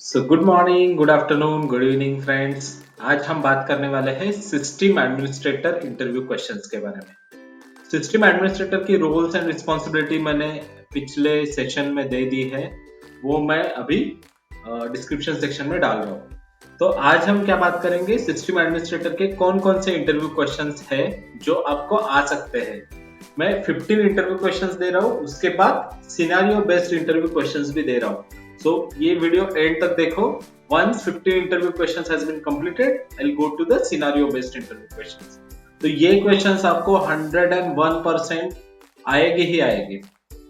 So good morning, good afternoon, good evening friends. आज हम बात करने वाले हैं सिस्टम एडमिनिस्ट्रेटर इंटरव्यू क्वेश्चंस के बारे में। सिस्टम एडमिनिस्ट्रेटर की रोल्स एंड रिस्पॉन्सिबिलिटी मैंने पिछले सेशन में दे दी है, वो मैं अभी डिस्क्रिप्शन सेक्शन में डाल रहा हूँ। तो आज हम क्या बात करेंगे, सिस्टम एडमिनिस्ट्रेटर के कौन कौन से इंटरव्यू क्वेश्चंस है जो आपको आ सकते हैं। मैं 15 इंटरव्यू क्वेश्चंस दे रहा हूँ, उसके बाद सिनेरियो बेस्ड इंटरव्यू क्वेश्चंस भी दे रहा हूँ। So ये वीडियो एंड तक देखो। Once 15 interview questions has been completed, I'll go to the scenario based interview questions. तो ये questions आपको 101% आएगी ही आएगी।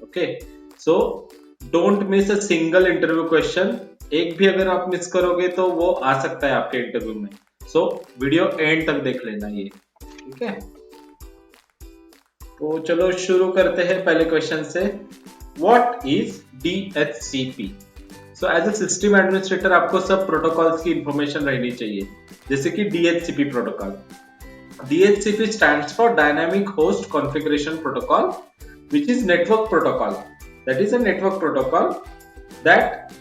Okay, so don't miss a single interview question. एक भी अगर आप मिस करोगे तो वो आ सकता है आपके इंटरव्यू में। सो वीडियो एंड तक देख लेना ये, ठीक है। तो चलो शुरू करते हैं पहले क्वेश्चन से। What is DHCP? So as a system administrator आपको सब प्रोटोकॉल्स की इंफॉर्मेशन रहनी चाहिए, जैसे कि DHCP protocol. DHCP stands for Dynamic Host Configuration Protocol, which is network protocol. That is a network protocol that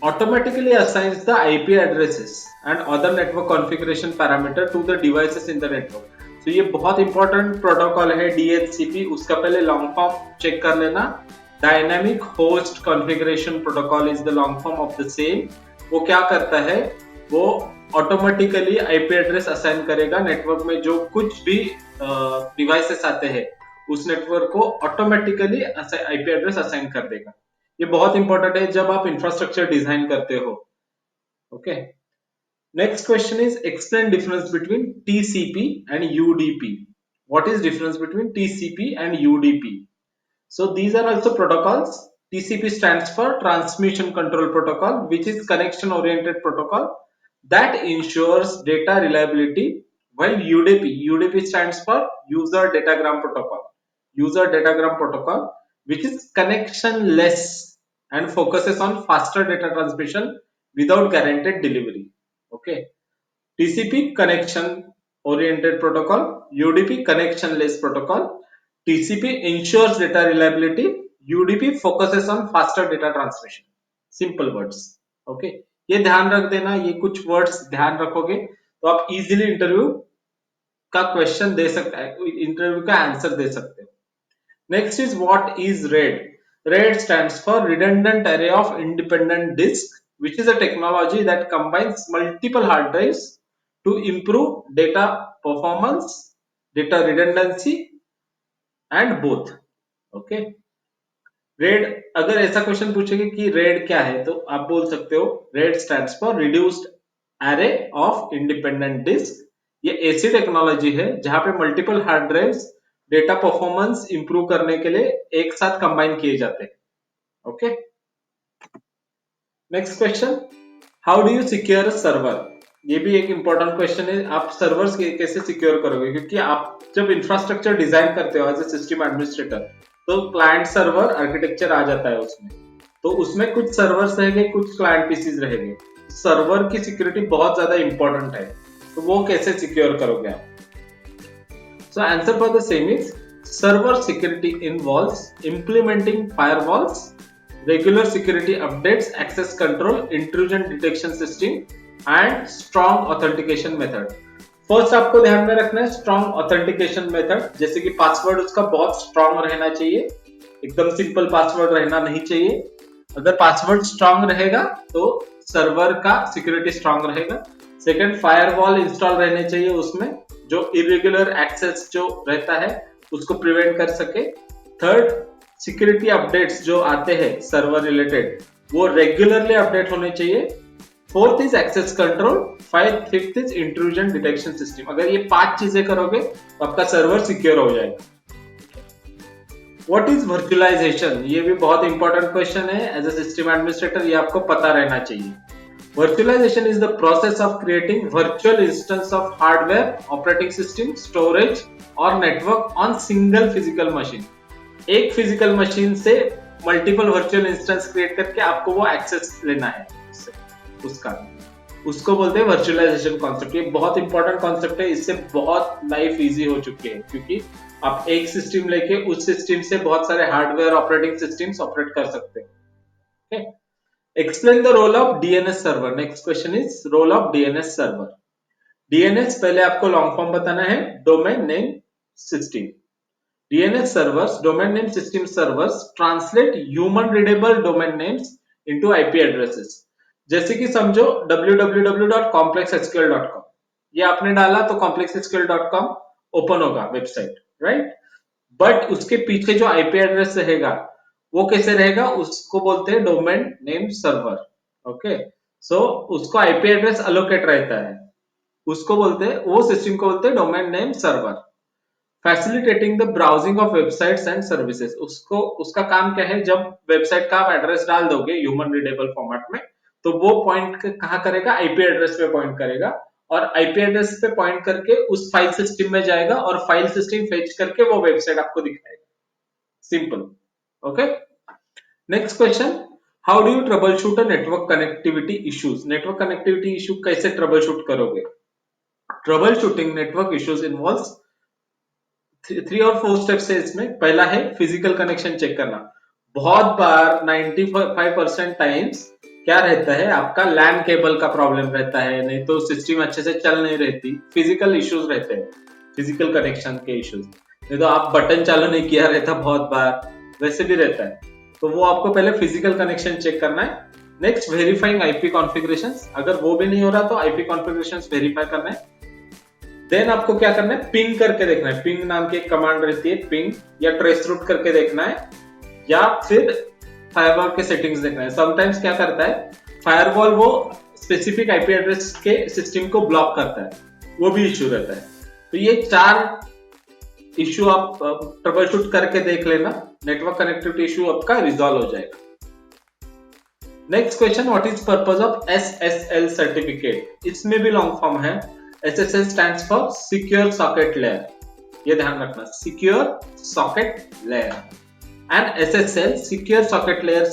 automatically assigns the IP addresses and other network configuration parameter to the devices in the network. तो ये बहुत important protocol है DHCP। उसका पहले long form check कर लेना। Dynamic host configuration protocol is the long form of the same. वो क्या करता है, वो ऑटोमेटिकली आईपी एड्रेस असाइन करेगा। नेटवर्क में जो कुछ भी डिवाइसेस आते हैं उस नेटवर्क को ऑटोमेटिकली आईपी एड्रेस असाइन कर देगा। ये बहुत इंपॉर्टेंट है जब आप इंफ्रास्ट्रक्चर डिजाइन करते हो। Okay, next question is explain difference between TCP and UDP. What is difference between TCP and UDP? So these are also protocols. TCP stands for Transmission Control Protocol, which is connection oriented protocol that ensures data reliability, while UDP stands for User Datagram Protocol. User Datagram Protocol, which is connectionless and focuses on faster data transmission without guaranteed delivery. Okay, TCP connection oriented protocol, UDP connectionless protocol. TCP ensures data reliability, UDP focuses on faster data transmission. Simple words. Okay, ये ध्यान रख देना। ये कुछ words ध्यान रखोगे तो आप इजीली इंटरव्यू का क्वेश्चन दे सकते हैं, इंटरव्यू का आंसर दे सकते हो। Next is what is red? RAID stands for Redundant Array of Independent Disk, which is a technology that combines multiple hard drives to improve data performance, data redundancy, and both. Okay, RAID, अगर ऐसा question पूछेंगे कि RAID क्या है तो आप बोल सकते हो RAID stands for Reduced Array of Independent Disk। ये ऐसी टेक्नोलॉजी है जहां पे multiple hard drives data performance improve करने के लिए एक साथ कंबाइन किए जाते हैं। Okay, next question, how do you secure a server? ये भी एक इंपॉर्टेंट क्वेश्चन है। आप सर्वर्स कैसे सिक्योर करोगे, क्योंकि आप जब इंफ्रास्ट्रक्चर डिजाइन करते हो एज ए सिस्टम एडमिनिस्ट्रेटर तो क्लाइंट सर्वर आर्किटेक्चर आ जाता है उसमें। तो उसमें कुछ सर्वर्स रहेंगे, कुछ क्लाइंट पीसीज रहेंगे। सर्वर की सिक्योरिटी बहुत ज्यादा इंपॉर्टेंट है, तो वो कैसे सिक्योर करोगे आप? So answer for the same is server security involves implementing firewalls, regular security updates, access control, intrusion detection system and strong authentication method. First आपको ध्यान में रखना है स्ट्रॉन्ग ऑथेंटिकेशन मेथड, जैसे कि पासवर्ड उसका बहुत स्ट्रॉन्ग रहना चाहिए, एकदम सिंपल पासवर्ड रहना नहीं चाहिए। अगर पासवर्ड स्ट्रॉन्ग रहेगा तो सर्वर का सिक्योरिटी स्ट्रॉन्ग रहेगा। सेकंड, फायरवॉल इंस्टॉल रहने चाहिए उसमें, जो इरेगुलर एक्सेस जो रहता है उसको प्रिवेंट कर सके। थर्ड, सिक्योरिटी अपडेट्स जो आते हैं सर्वर रिलेटेड वो रेगुलरली अपडेट होने चाहिए। Fourth is access control. Fifth is intrusion detection system. अगर ये 5 चीजें करोगे तो आपका सर्वर सिक्योर हो जाएगा। What is virtualisation? ये भी बहुत इंपॉर्टेंट क्वेश्चन है। एज अ सिस्टम एडमिनिस्ट्रेटर ये आपको पता रहना चाहिए। Virtualization is the process of creating virtual instance of hardware, operating system, storage or network on single physical machine. एक फिजिकल मशीन से मल्टीपल वर्चुअल इंस्टेंस क्रिएट करके आपको वो एक्सेस लेना है उसका, उसको बोलते हैं वर्चुअलाइजेशन कॉन्सेप्ट। ये बहुत इंपॉर्टेंट कॉन्सेप्ट है, इससे बहुत लाइफ इजी हो चुकी है, क्योंकि आप एक सिस्टम लेके उस सिस्टम से बहुत सारे हार्डवेयर ऑपरेटिंग सिस्टम्स ऑपरेट कर सकते हैं। okay? Explain the role of DNS server. Next question is role of DNS server. DNS पहले आपको लॉन्ग फॉर्म बताना है, domain name system. DNS servers, domain name system servers translate human readable domain names into IP addresses. जैसे कि समझो www.complexsql.com, ये आपने डाला तो complexsql.com ओपन होगा वेबसाइट, राइट। बट उसके पीछे जो आईपी एड्रेस रहेगा वो कैसे रहेगा, उसको बोलते हैं डोमेन नेम सर्वर। ओके, सो उसको आईपी एड्रेस अलोकेट रहता है, उसको बोलते हैं, वो सिस्टम को बोलते हैं domain name server. Facilitating the browsing of websites and services, उसको उसका काम क्या है, जब वेबसाइट का आप एड्रेस डाल दोगे ह्यूमन रीडेबल फॉर्मेट में, तो वो पॉइंट कहाँ करेगा, आईपी एड्रेस पे पॉइंट करेगा, और आईपी एड्रेस पे पॉइंट करके उस फाइल सिस्टम में जाएगा और फाइल सिस्टम फेच करके वो वेबसाइट आपको दिखाएगा। Simple. Okay, next question, how do you trouble shoot a network connectivity issues. Network connectivity issue कैसे ट्रबल शूट करोगे। Trouble shooting network issues involves 3 और 4 स्टेप्स है इसमें। पहला है फिजिकल कनेक्शन चेक करना। बहुत बार 95% टाइम्स क्या रहता है, आपका लैन केबल का प्रॉब्लम रहता है, नहीं तो सिस्टम अच्छे से चल नहीं रहती, फिजिकल इश्यूज रहते हैं, फिजिकल कनेक्शन के इश्यूज। नहीं तो आप बटन चालू नहीं किया रहता, बहुत बार वैसे भी रहता है, तो वो आपको पहले फिजिकल कनेक्शन चेक करना है। नेक्स्ट, वेरीफाइंग आईपी कॉन्फ़िगरेशंस, अगर वो भी नहीं हो रहा तो आईपी कॉन्फ़िगरेशंस वेरीफाई करना है। देन आपको क्या करना है, पिंग करके देखना है, पिंग नाम की एक कमांड रहती है, पिंग या ट्रेस रूट करके देखना है, या फिर फायरवॉल के सेटिंग्स देखना है। समटाइम्स क्या करता है फायरवॉल, वो स्पेसिफिक आईपी एड्रेस के सिस्टम को ब्लॉक करता है, वो भी इश्यू रहता है। तो ये 4 इश्यू आप ट्रबल शूट करके देख लेना, नेटवर्क कनेक्टिविटी इश्यू आपका रिजॉल्व हो जाएगा। Next question, what is purpose of SSL certificate. इसमें भी लॉन्ग फॉर्म है। SSL stands for Secure Socket Layer, ये ध्यान रखना, Secure Socket Layer। And SSL Secure Socket Layer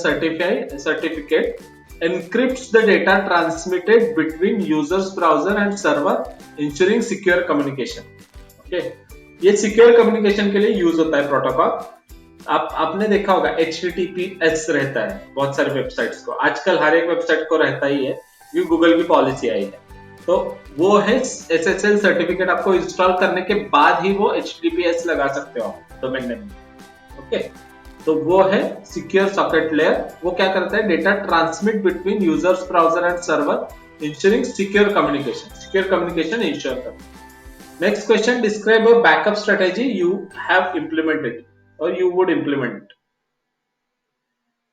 certificate encrypts the data transmitted between users browser and server, ensuring secure communication। Okay, ये secure communication के लिए use होता है protocol. आपने देखा होगा HTTPS रहता है बहुत सारे वेबसाइट्स को, आजकल हर एक वेबसाइट को रहता ही है, ये गूगल की पॉलिसी आई है। तो वो है SSL सर्टिफिकेट, आपको इंस्टॉल करने के बाद ही वो HTTPS लगा सकते हो डोमेन नेम में। ओके, तो वो है सिक्योर सॉकेट लेयर। वो क्या करता है, data transmit between users browser and server, ensuring secure communication ensure करता। Next question, describe a backup strategy you have implemented और you would implement.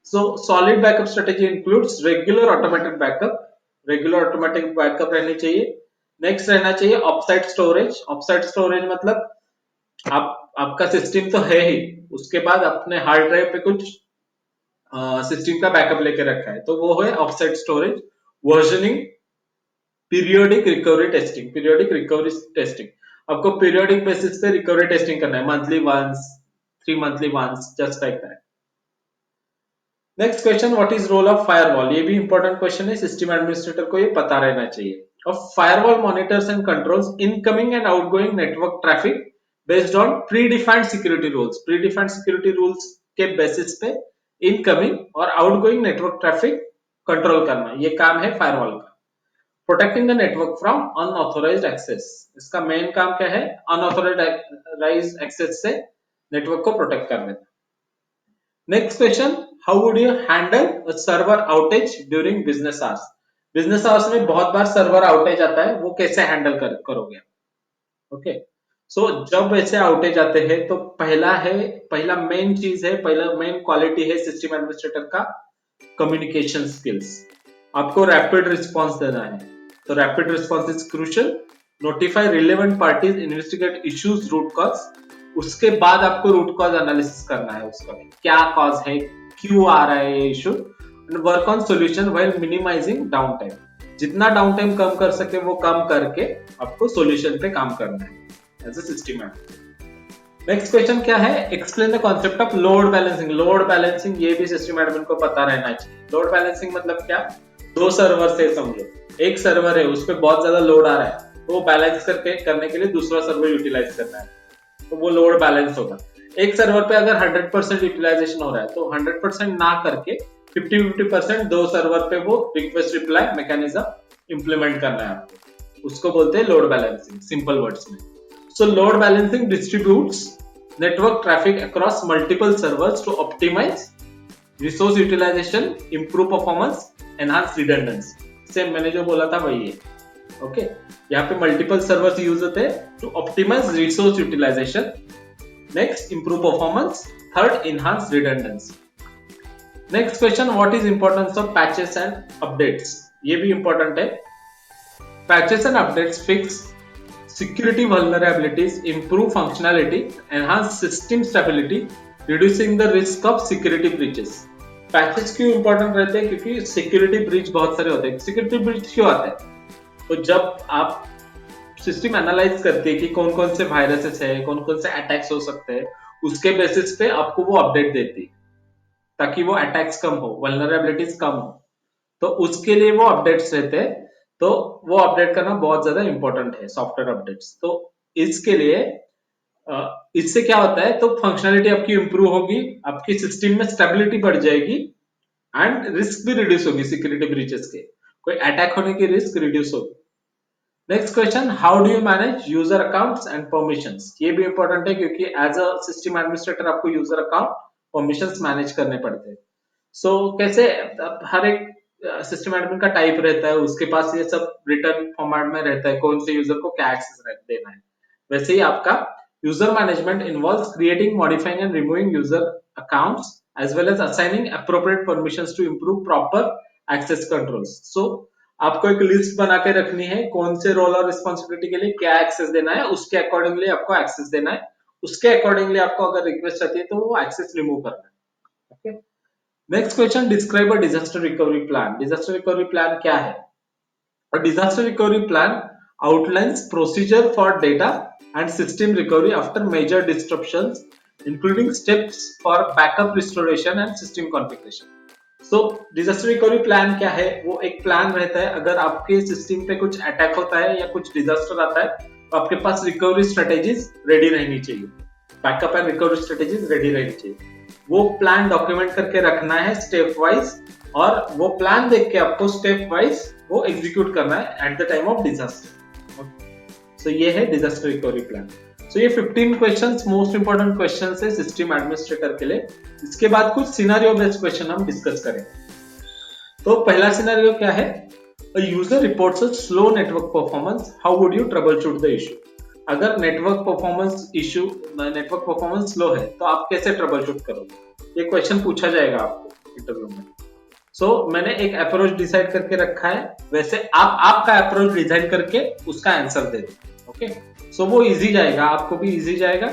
So solid backup strategy includes regular automated backup, regular automatic backup रहनी चाहिए। Next रहना चाहिए offsite storage. Offsite storage मतलब आपका system तो है ही, उसके बाद अपने हार्ड ड्राइव पे कुछ सिस्टम का बैकअप लेके रखा है, तो वो है offsite storage. Versioning, periodic recovery testing. Periodic recovery testing, आपको पीरियोडिक बेसिस पे रिकवरी टेस्टिंग करना है, monthly once, 3 monthly once, just like that. Next question, what is role of firewall. ये भी इंपॉर्टेंट क्वेश्चन है, सिस्टम एडमिनिस्ट्रेटर को ये पता रहना चाहिए। और firewall monitors and controls incoming and outgoing network traffic based on predefined security rules. Predefined security rules के बेसिस पे इनकमिंग और आउटगोइंग नेटवर्क ट्रैफिक कंट्रोल करना, ये काम है फायरवॉल का। Protecting the network from unauthorised access, इसका main काम क्या है, अनऑथोराइज्ड एक्सेस से नेटवर्क को प्रोटेक्ट कर देना। Next question, how would you handle a server outage during business hours. Business hours में बहुत बार सर्वर आउटेज आता है, वो कैसे हैंडल करोगे। ओके, सो जब ऐसे आउटेज आते हैं तो पहला मेन चीज है, पहला मेन क्वालिटी है सिस्टम एडमिनिस्ट्रेटर का, कम्युनिकेशन स्किल्स। आपको रैपिड रिस्पॉन्स देना है, तो rapid response is crucial. Notify relevant parties, investigate issues, root cause. उसके बाद आपको रूट कॉज एनालिसिस करना है, उसका क्या कॉज है, क्यों आ रहा है ये issue, and work on solution while minimising downtime. जितना डाउन टाइम कम कर सके वो कम करके आपको सॉल्यूशन पे काम करना है as a system admin. Next question क्या है, explain the concept of load balancing. Load balancing ये भी सिस्टम एडमिन को पता रहना चाहिए। लोड बैलेंसिंग मतलब क्या, 2 सर्वर से समझो, एक सर्वर है उस पर बहुत ज्यादा लोड आ रहा है, तो वो बैलेंस करने के लिए दूसरा सर्वर यूटिलाइज करना है, तो वो लोड बैलेंस होगा। एक सर्वर पे अगर 100% यूटिलाइजेशन हो रहा है तो 100% ना करके 50-50% दो सर्वर पे वो रिक्वेस्ट रिप्लाई मैकेनिज्म इंप्लीमेंट करना है आपको, उसको बोलते हैं लोड बैलेंसिंग सिंपल वर्ड्स में। सो load balancing distributes network traffic across multiple servers to optimize resource utilization, improve performance, enhance redundancy। Same मैंने जो बोला था वही है। ओके, यहाँ पे मल्टीपल सर्वर्स यूज होते हैं to optimise resource utilisation, next improve performance, third enhance redundancy. Next question, what is importance of patches and updates? ये भी इंपॉर्टेंट है। Patches and updates fix security vulnerabilities, improve functionality, enhance system stability, reducing the risk of security breaches। Patches क्यों important रहते हैं? क्योंकि security breach बहुत सारे होते हैं। सिक्योरिटी ब्रीच क्यों आता है? तो जब आप सिस्टम एनालाइज करते हैं कि कौन कौन से वायरसेस है, कौन कौन से अटैक्स हो सकते हैं, उसके बेसिस पे आपको वो अपडेट देती है ताकि वो अटैक्स कम हो, वल्नरेबिलिटीज कम हो। तो उसके लिए वो अपडेट्स रहते हैं। तो वो अपडेट करना बहुत ज्यादा इंपॉर्टेंट है, सॉफ्टवेयर अपडेट्स। तो इसके लिए इससे क्या होता है, तो फंक्शनलिटी आपकी इंप्रूव होगी, आपकी सिस्टम में स्टेबिलिटी बढ़ जाएगी एंड रिस्क भी रिड्यूस होगी। सिक्योरिटी ब्रीचेस के कोई अटैक होने की रिस्क रिड्यूस होगी। Next question, how do you manage user accounts and permissions? ये भी इंपॉर्टेंट है क्योंकि एज अ सिस्टम एडमिनिस्ट्रेटर आपको यूजर अकाउंट परमिशंस मैनेज करने पड़ते हैं। सो कैसे, हर एक सिस्टम एडमिन का टाइप रहता है, उसके पास ये सब रिटर्न फॉर्मेट में रहता है, कौन से यूजर को क्या एक्सेस देना है। वैसे ही आपका user management involves creating, modifying and removing user accounts as well as assigning appropriate permissions to improve proper access controls. So आपको एक लिस्ट बना के रखनी है, कौन से रोल और रिस्पॉन्सिबिलिटी के लिए क्या एक्सेस देना है, उसके अकॉर्डिंगली आपको एक्सेस देना है, उसके अकॉर्डिंगली आपको अगर रिक्वेस्ट आती है तो वो एक्सेस रिमूव करना है। Okay, next question, describe a disaster recovery plan. Disaster recovery plan क्या है? A disaster recovery plan outlines procedure for data and system recovery after major disruptions, including steps for backup restoration and system configuration। So, disaster recovery plan क्या है? वो एक plan रहता है, अगर आपके सिस्टम पे कुछ अटैक होता है या कुछ डिजास्टर आता है तो आपके पास रिकवरी स्ट्रेटेजीज रेडी रहनी चाहिए, backup and recovery strategies ready रहनी चाहिए। वो प्लान डॉक्यूमेंट करके रखना है स्टेप वाइज, और वो प्लान देख के आपको स्टेप वाइज वो एग्जीक्यूट करना है at the time of disaster. So ये है डिजास्टर रिकवरी प्लान। सो ये 15 क्वेश्चंस मोस्ट इंपोर्टेंट क्वेश्चंस है सिस्टम एडमिनिस्ट्रेटर के लिए। इसके बाद कुछ सिनेरियो बेस्ड क्वेश्चन हम डिस्कस करेंगे। तो पहला सिनेरियो क्या है? A user reports a slow network performance. How would you troubleshoot the issue? अगर नेटवर्क परफॉर्मेंस स्लो है तो आप कैसे ट्रबल शूट करोगे? ये क्वेश्चन पूछा जाएगा आपको इंटरव्यू में। सो मैंने एक अप्रोच डिसाइड करके रखा है, वैसे आप आपका अप्रोच डिजाइन करके उसका आंसर दे दो। ओके, सो वो इजी जाएगा, आपको भी इजी जाएगा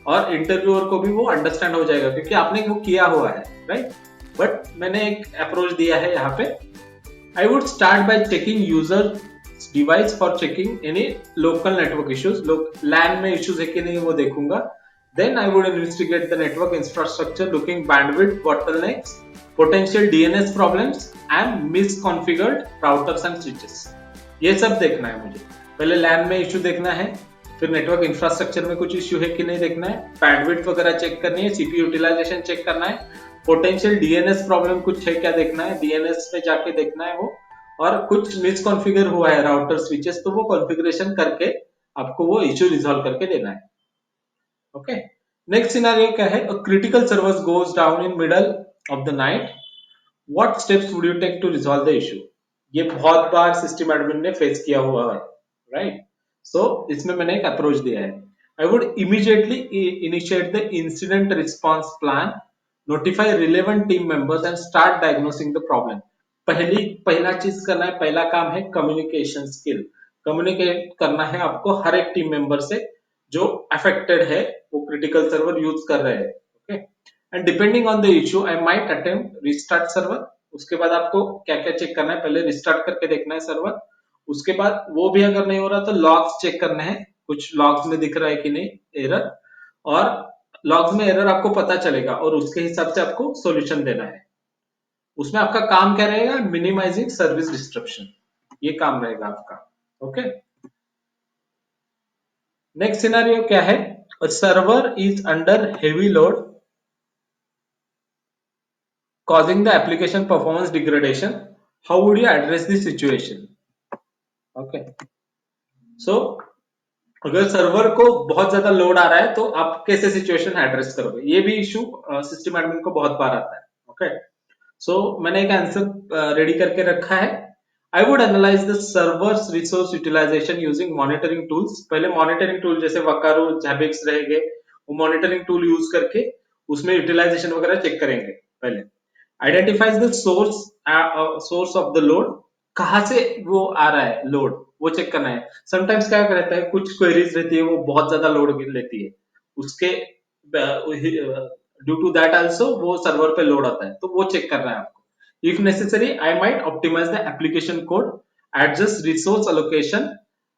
और इंटरव्यूअर को भी वो अंडरस्टैंड हो जाएगा क्योंकि आपने वो किया हुआ है, राइट। बट मैंने एक अप्रोच दिया है यहाँ पे। I would start by checking user device for checking any local network issues. LAN में issues है कि नहीं वो देखूंगा। Then I would investigate the network infrastructure, looking bandwidth bottlenecks, potential DNS problems and misconfigured routers and switches। ये सब देखना है मुझे। पहले LAN में issue देखना है, फिर नेटवर्क इंफ्रास्ट्रक्चर में कुछ इश्यू है कि नहीं देखना है, बैंडविड्थ वगैरह चेक करनी है, सीपीयू यूटिलाइजेशन चेक करना है, पोटेंशियल डीएनएस प्रॉब्लम कुछ है क्या देखना है, डीएनएस पे जाके देखना है वो, और कुछ मिसकॉन्फ़िगर हुआ है राउटर स्विचेस तो वो कॉन्फ़िगरेशन करके आपको वो इश्यू रिजॉल्व करके देना है। ओके, नेक्स्ट सिनेरियो क्या है? A critical service goes down in middle of the night, what steps would you take to resolve the issue? ये बहुत बार सिस्टम एडमिन ने फेस किया हुआ है, राइट। सो इसमें मैंने एक अप्रोच दिया है। I would immediately initiate the incident response plan, notify relevant team members and start diagnosing the problem। पहला चीज करना है, पहला काम है कम्युनिकेशन स्किल। कम्युनिकेट करना है आपको हर एक टीम मेंबर से जो अफेक्टेड है, वो क्रिटिकल सर्वर यूज कर रहे हैं। Okay, and depending on the issue I might attempt restart server. उसके बाद आपको क्या क्या चेक करना है, पहले रिस्टार्ट करके देखना है सर्वर। उसके बाद वो भी अगर नहीं हो रहा तो लॉग्स चेक करना है, कुछ लॉग्स में दिख रहा है कि नहीं एरर, और लॉग्स में एरर आपको पता चलेगा और उसके हिसाब से आपको सॉल्यूशन देना है। उसमें आपका काम क्या रहेगा? मिनिमाइजिंग सर्विस डिस्ट्रप्शन, ये काम रहेगा आपका। ओके, नेक्स्ट सिनेरियो क्या है? Server is under heavy load, causing the application performance degradation. How would you address this situation? Okay, so अगर सर्वर को बहुत ज्यादा लोड आ रहा है तो आप कैसे सिचुएशन एड्रेस करोगे? ये भी इशू सिस्टम एडमिन को बहुत बार आता है. ओके, सो मैंने एक आंसर रेडी करके रखा है. I would analyse the servers resource utilisation using monitoring tools. पहले मॉनिटरिंग टूल जैसे वकारो, जैबिक्स रहेंगे, वो मॉनिटरिंग टूल यूज करके उसमें यूटिलाइजेशन वगैरह चेक करेंगे. पहले identifies the source of the load. कहाँ से वो आ रहा है लोड, वो चेक करना है. समटाइम्स क्या रहता है, कुछ क्वेरीज रहती है वो बहुत ज्यादा लोड लेती है, उसके ड्यू टू दैट आल्सो वो सर्वर पे लोड आता है, तो वो चेक करना है आपको. If necessary I might optimise the application code, adjust resource allocation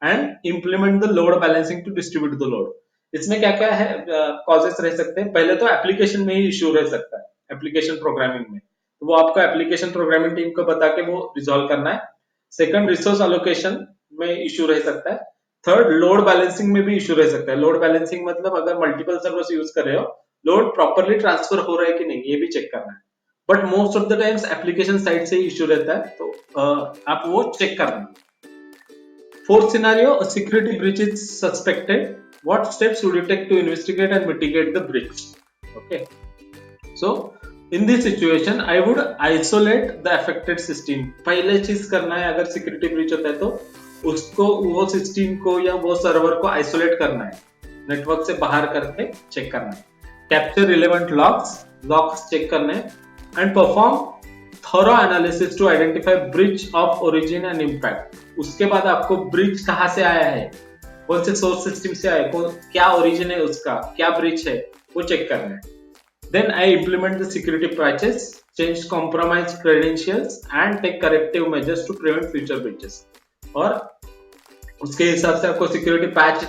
and implement the load balancing to distribute the load. इसमें क्या क्या है कॉजेस रह सकते हैं. पहले तो एप्लीकेशन में ही इश्यू रह सकता है, एप्लीकेशन प्रोग्रामिंग में, तो वो आपको एप्लीकेशन प्रोग्रामिंग टीम को बता के वो रिजॉल्व करना है. सेकंड, रिसोर्स अलोकेशन में इश्यू रह सकता है. थर्ड, लोड बैलेंसिंग में भी इश्यू रह सकता है. लोड बैलेंसिंग मतलब अगर मल्टीपल सर्वर्स यूज कर रहे हो, लोड प्रॉपरली ट्रांसफर हो रहा है कि नहीं, ये भी चेक करना है. But most of the times application side से इश्यू रहता है, तो आप वो चेक करना. Fourth scenario, a security breach is suspected. What steps would you take to investigate and mitigate the breach? Okay. So, in this situation, I would isolate the affected system. पहले चीज करना है, अगर security breach होता है तो उसको, वो सिस्टम को या वो सर्वर को आइसोलेट करना है, नेटवर्क से बाहर करके चेक करना है. कैप्चर रिलेवेंट लॉग्स चेक करने हैं, and perform thorough analysis to identify breach of origin and impact. उसके बाद आपको ब्रिच कहाँ से आया है, कौन से सोर्स सिस्टम से आया है, क्या ओरिजिन है उसका, क्या ब्रिच है, वो चेक करना है. Then I implement the security patches, change compromised credentials and take corrective measures to prevent future breaches. और उसके हिसाब से आपको सिक्योरिटी पैच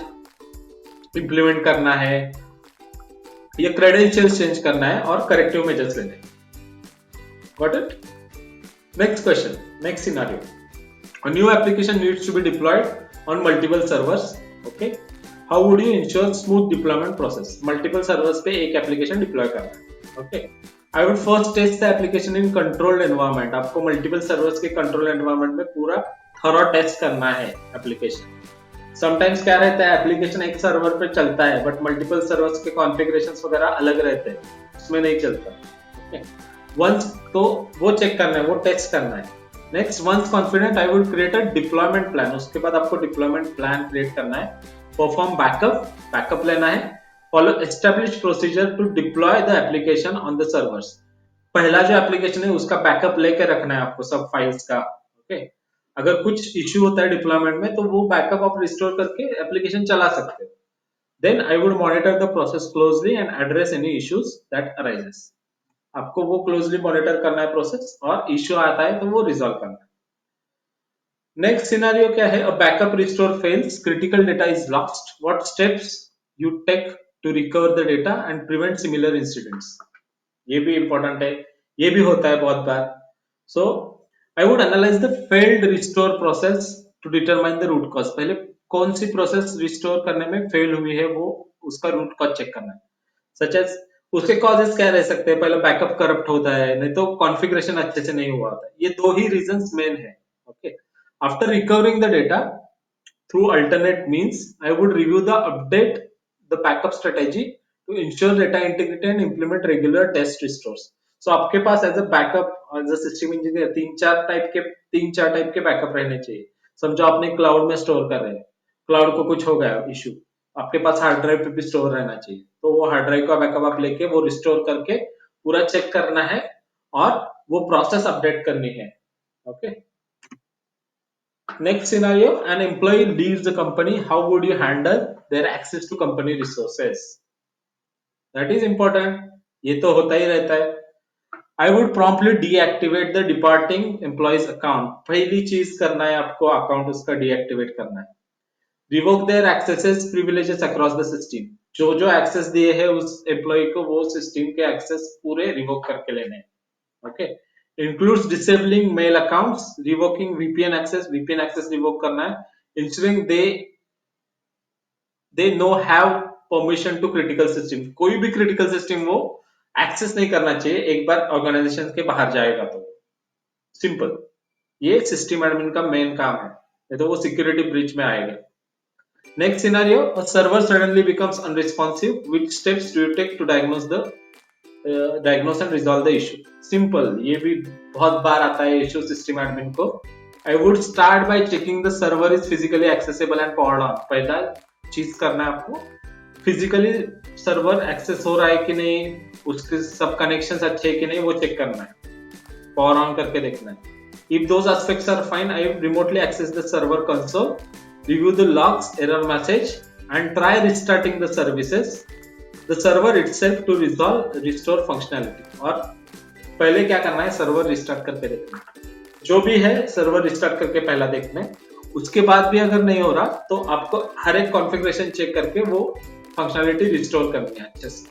इंप्लीमेंट करना है, या क्रेडेंशियल्स चेंज करना है और करेक्टिव मेजर्स लेने हैं. Got it? Next question, next scenario. A new application needs to be deployed on multiple servers. Okay. How would you ensure smooth deployment process? Multiple servers पे एक application deploy करना है. Okay. I would first test the application in controlled environment. आपको multiple servers के controlled environment में पूरा thorough test करना है application. Sometimes क्या रहता है, application एक server पे चलता है but multiple servers के configurations वगैरह अलग रहते हैं, उसमें नहीं चलता. Okay. Once तो वो चेक करना है, वो टेस्ट करना है. Next, once confident I would create a deployment plan. उसके बाद आपको डिप्लॉयमेंट प्लान क्रिएट करना है. परफॉर्म बैकअप लेना है. Follow establish procedure to deploy the application on the servers. पहला जो एप्लीकेशन है उसका बैकअप लेके रखना है आपको, सब फाइल्स का. ओके. अगर कुछ इश्यू होता है डिप्लॉयमेंट में तो वो बैकअप आप रिस्टोर करके एप्लीकेशन चला सकते हो. Then I would monitor the process closely and address any issues that arises. आपको वो क्लोजली मॉनिटर करना है प्रोसेस, और इश्यू आता है तो वो रिजॉल्व करना है. नेक्स्ट सिनेरियो क्या है, a backup restore fails, critical data is lost. What steps you take to recover the data and prevent similar incidents. ये भी इंपॉर्टेंट है, ये भी होता है बहुत बार. So I would analyse the failed restore process to determine the root cause. पहले कौन सी प्रोसेस रिस्टोर करने में फेल हुई है, वो उसका रूट कॉज चेक करना है. सच एज उसके कॉजेस क्या रह सकते हैं, पहले बैकअप करप्ट होता है, नहीं तो कॉन्फ़िगरेशन अच्छे से नहीं हुआ होता है. ये दो ही रीजंस मेन है. Okay. After recovering the data through alternate means, I would review the update the backup strategy to ensure data integrity and implement regular test restores. So आपके पास as a backup as a system engineer तीन चार type के backup रहने चाहिए. समझो आपने cloud में स्टोर कर रहे हैं, क्लाउड को कुछ हो गया इशू, आपके पास हार्ड ड्राइव पे भी स्टोर रहना चाहिए, तो वो हार्ड ड्राइव का बैकअप आप लेके वो रिस्टोर करके पूरा चेक करना है और वो प्रोसेस अपडेट करनी है. Okay. Next scenario, an employee leaves the company. How would you handle their access to company resources? That is important. ये तो होता ही रहता है. I would promptly deactivate the departing employee's account. पहली चीज करना है आपको, अकाउंट उसका deactivate करना है. Revoke their accesses, privileges across the system. जो जो एक्सेस दिए है उस एम्प्लॉय को, वो सिस्टम के एक्सेस पूरे रिवोक करके लेने हैं. Okay. Includes disabling mail accounts, revoking VPN access revoke करना है, ensuring they no have permission to critical system. कोई भी critical system हो, एक्सेस नहीं करना चाहिए एक बार ऑर्गेनाइजेशन के बाहर जाएगा तो। सिंपल, ये सिस्टम एडमिन का मेन काम है, नहीं तो वो सिक्योरिटी ब्रीच में आएगा। Next scenario, a server suddenly becomes unresponsive. Which steps do you take to diagnose and resolve the issue? Simple, ये भी बहुत बार आता है इशू सिस्टम एडमिन को। I would start by checking the server is physically accessible and powered on. पहला चीज करना है आपको, फिजिकली सर्वर एक्सेस हो रहा है कि नहीं, उसके सब कनेक्शंस अच्छे है कि नहीं, वो चेक करना है, पावर ऑन करके देखना है। If those aspects are fine, I remotely access the server console, review the logs, error message, and try restarting the services, the server itself to restore functionality। और पहले क्या करना है, सर्वर रिस्टार्ट करके देखना है, जो भी है सर्वर रिस्टार्ट करके पहला देखना है। उसके बाद भी अगर नहीं हो रहा तो आपको हर एक कॉन्फ़िगरेशन चेक करके वो फंक्शनैलिटी रिस्टोर करनी है अच्छे से।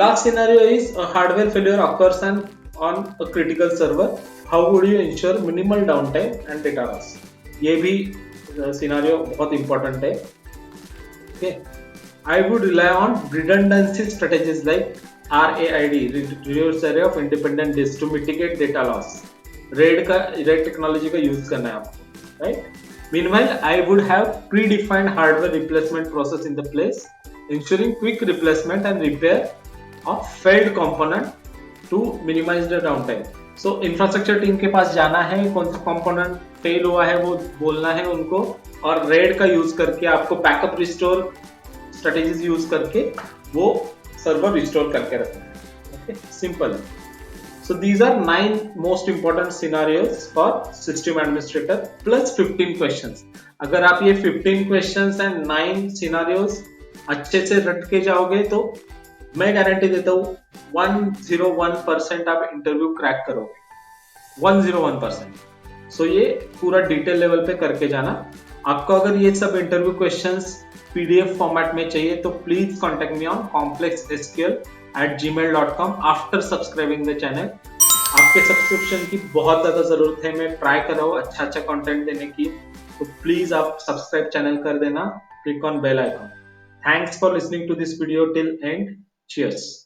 Last scenario is a hardware failure occurs on a critical server. How would you ensure minimal downtime and data loss? ये भी scenario बहुत important है। Okay, I would rely on redundancy strategies like RAID, reduced area of independent disk, to mitigate data loss. RAID technology का use करना है आपको, right? Meanwhile, I would have predefined hardware replacement process in the place, ensuring quick replacement and repair of failed component to minimize the downtime. So infrastructure team के पास जाना है, कौन सा component fail हुआ है वो बोलना है उनको, और रेड का यूज करके आपको बैकअप रिस्टोर स्ट्रेटेजीज यूज करके वो सर्वर रिस्टोर करके रखना है। Okay, simple. So these are 9 most important scenarios for system administrator plus 15 questions. अगर आप ये 15 questions and 9 scenarios अच्छे से रट के जाओगे तो मैं गारंटी देता हूँ 101% आप इंटरव्यू क्रैक करोगे, 101%। सो ये पूरा डिटेल लेवल पे करके जाना। आपको अगर ये सब इंटरव्यू क्वेश्चंस पीडीएफ फॉर्मेट में चाहिए तो please contact me on complexsql@gmail.com after subscribing the channel. आपके सब्सक्रिप्शन की बहुत ज्यादा जरूरत है, मैं ट्राई कर रहा हूँ अच्छा कंटेंट देने की, तो प्लीज आप सब्सक्राइब चैनल कर देना, click on bell icon. Thanks for listening to this video till end. Cheers.